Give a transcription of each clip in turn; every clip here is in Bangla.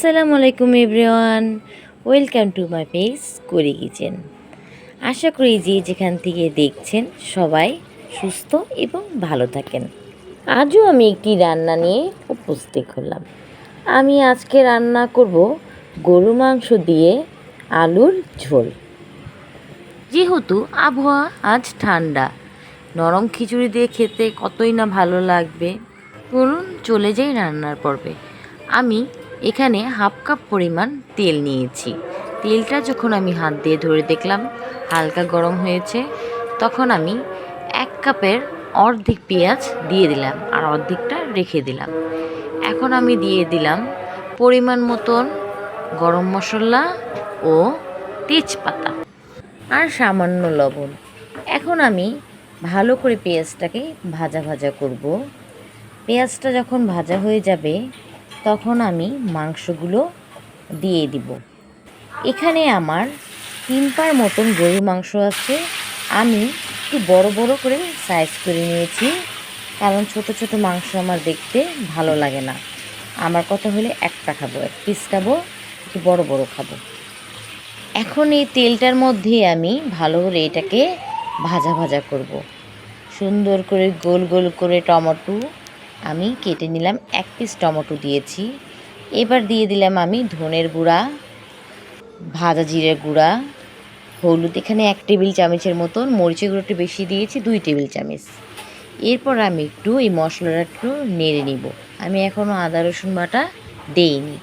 আসসালামু আলাইকুম everyone, welcome to my page কুড়ি কিচেন। আশা করি যে যেখান থেকে দেখছেন সবাই সুস্থ এবং ভালো থাকেন। আজও আমি একটি রান্না নিয়ে উপস্থিত হলাম। আমি আজকে রান্না করব গরু মাংস দিয়ে আলুর ঝোল। যেহেতু আবহাওয়া আজ ঠান্ডা, নরম খিচুড়ি দিয়ে খেতে কতই না ভালো লাগবে। চলুন চলে যাই রান্নার পর্বে। আমি এখানে হাফ কাপ পরিমাণ তেল নিয়েছি। তেলটা যখন আমি হাত দিয়ে ধরে দেখলাম হালকা গরম হয়েছে, তখন আমি 1 কাপের অর্ধেক পেঁয়াজ দিয়ে দিলাম আর অর্ধেকটা রেখে দিলাম। এখন আমি দিয়ে দিলাম পরিমাণ মতন গরম মশলা ও তেজপাতা আর সামান্য লবণ। এখন আমি ভালো করে পেঁয়াজটাকে ভাজা ভাজা করব। পেঁয়াজটা যখন ভাজা হয়ে যাবে তখন আমি মাংসগুলো দিয়ে দিব। এখানে আমার 3 পার মতন গরুর মাংস আছে। আমি একটু বড় বড় করে সাইজ করে নিয়েছি, কারণ ছোট ছোট মাংস আমার দেখতে ভালো লাগে না। আমার কথা হলে একটা খাবো, 1 পিস খাবো, একটু বড় বড় খাবো। এখন এই তেলটার মধ্যে আমি ভালো করে এটাকে ভাজা ভাজা করব। সুন্দর করে গোল গোল করে টমেটো আমি কেটে নিলাম, 1 পিস টমেটো দিয়েছি। এবার দিয়ে দিলাম আমি ধনের গুঁড়া, ভাজা জিরের গুঁড়া, হলুদ এখানে 1 টেবিল চামচের মতন, মরিচের গুঁড়ো একটু বেশি দিয়েছি 2 টেবিল চামচ। এরপর আমি একটু এই মশলাটা একটু নেড়ে নিব। আমি এখনও আদা রসুন বাটা দেইনি।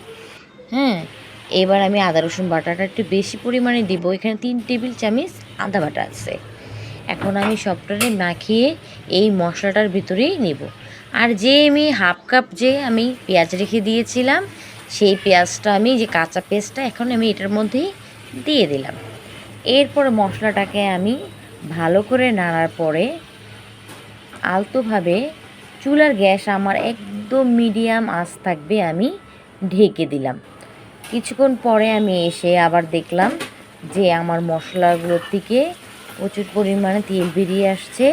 এবার আমি আদা রসুন বাটাটা একটু বেশি পরিমাণে দিব। এখানে 3 টেবিল চামচ আদা বাটা আছে। এখন আমি সবটাকে মাখিয়ে এই মশলাটার ভিতরেই নেব। আর যে আমি হাফ কাপ যে আমি পেঁয়াজ রেখে দিয়েছিলাম, সেই পেঁয়াজটা আমি যে কাঁচা পেস্টটা এখন আমি এটার মধ্যেই দিয়ে দিলাম। এরপর মশলাটাকে আমি ভালো করে নাড়ার পরে আলতোভাবে, চুলার গ্যাস আমার একদম মিডিয়াম আঁচ থাকবে, আমি ঢেকে দিলাম। কিছুক্ষণ পরে আমি এসে আবার দেখলাম যে আমার মশলাগুলোর থেকে প্রচুর পরিমাণে তেল বেরিয়ে আসছে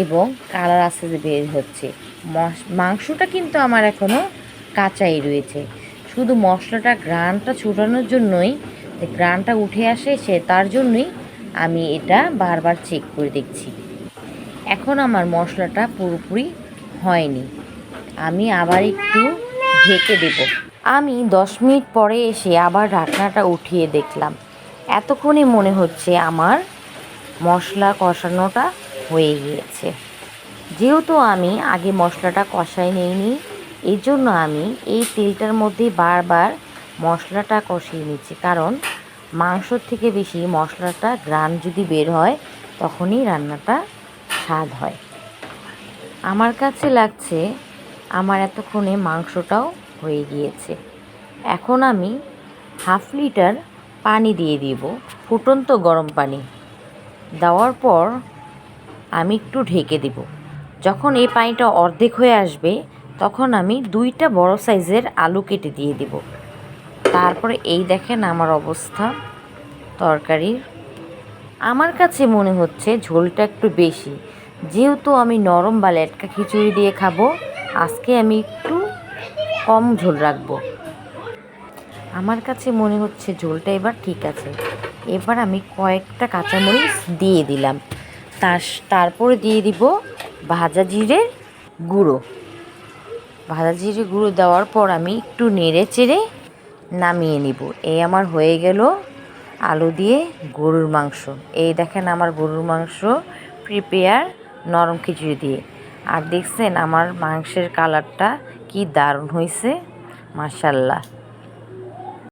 এবং কালার আস্তে আস্তে বের হচ্ছে। মাংসটা কিন্তু আমার এখনও কাঁচাই রয়েছে। শুধু মশলাটা ঘ্রাণটা ছুটানোর জন্যই, ঘ্রাণটা উঠে আসে তার জন্যই আমি এটা বারবার চেক করে দেখছি। এখন আমার মশলাটা পুরোপুরি হয়নি, আমি আবার একটু ঢেকে দেব। আমি 10 মিনিট পরে এসে আবার ঢাকনাটা উঠিয়ে দেখলাম, এতক্ষণে মনে হচ্ছে আমার মশলা কষানোটা হয়ে গিয়েছে। যেহেতু আমি আগে মশলাটা কষাই নিইনি, এই জন্য আমি এই তেলটার মধ্যে বারবার মশলাটা কষিয়ে নিচ্ছি, কারণ মাংসর থেকে বেশি মশলাটা ঘ্রাণ যদি বের হয় তখনই রান্নাটা স্বাদ হয়। আমার কাছে লাগছে আমার এতক্ষণে মাংসটাও হয়ে গিয়েছে। এখন আমি হাফ লিটার পানি দিয়ে দিব, ফুটন্ত গরম পানি। দেওয়ার পর আমি একটু ঢেকে দিব। যখন এই পানিটা অর্ধেক হয়ে আসবে তখন আমি 2টা বড় সাইজের আলু কেটে দিয়ে দিব। তারপরে এই দেখেন আমার অবস্থা তরকারির। আমার কাছে মনে হচ্ছে ঝোলটা একটু বেশি, যেহেতু আমি নরম বা লেটকা খিচুড়ি দিয়ে খাবো, আজকে আমি একটু কম ঝোল রাখবো। আমার কাছে মনে হচ্ছে ঝোলটা এবার ঠিক আছে। এবার আমি কয়েকটা কাঁচামরিচ দিয়ে দিলাম, তারপরে দিয়ে দিব ভাজা জিরে গুঁড়ো। ভাজা জিরে গুঁড়ো দেওয়ার পর আমি একটু নেড়ে চেড়ে নামিয়ে নিব। এই আমার হয়ে গেল আলু দিয়ে গরুর মাংস। এই দেখেন আমার গরুর মাংস প্রিপেয়ার নরম খিচুড়ি দিয়ে। আর দেখছেন আমার মাংসের কালারটা কি দারুণ হয়েছে, মাশাআল্লাহ।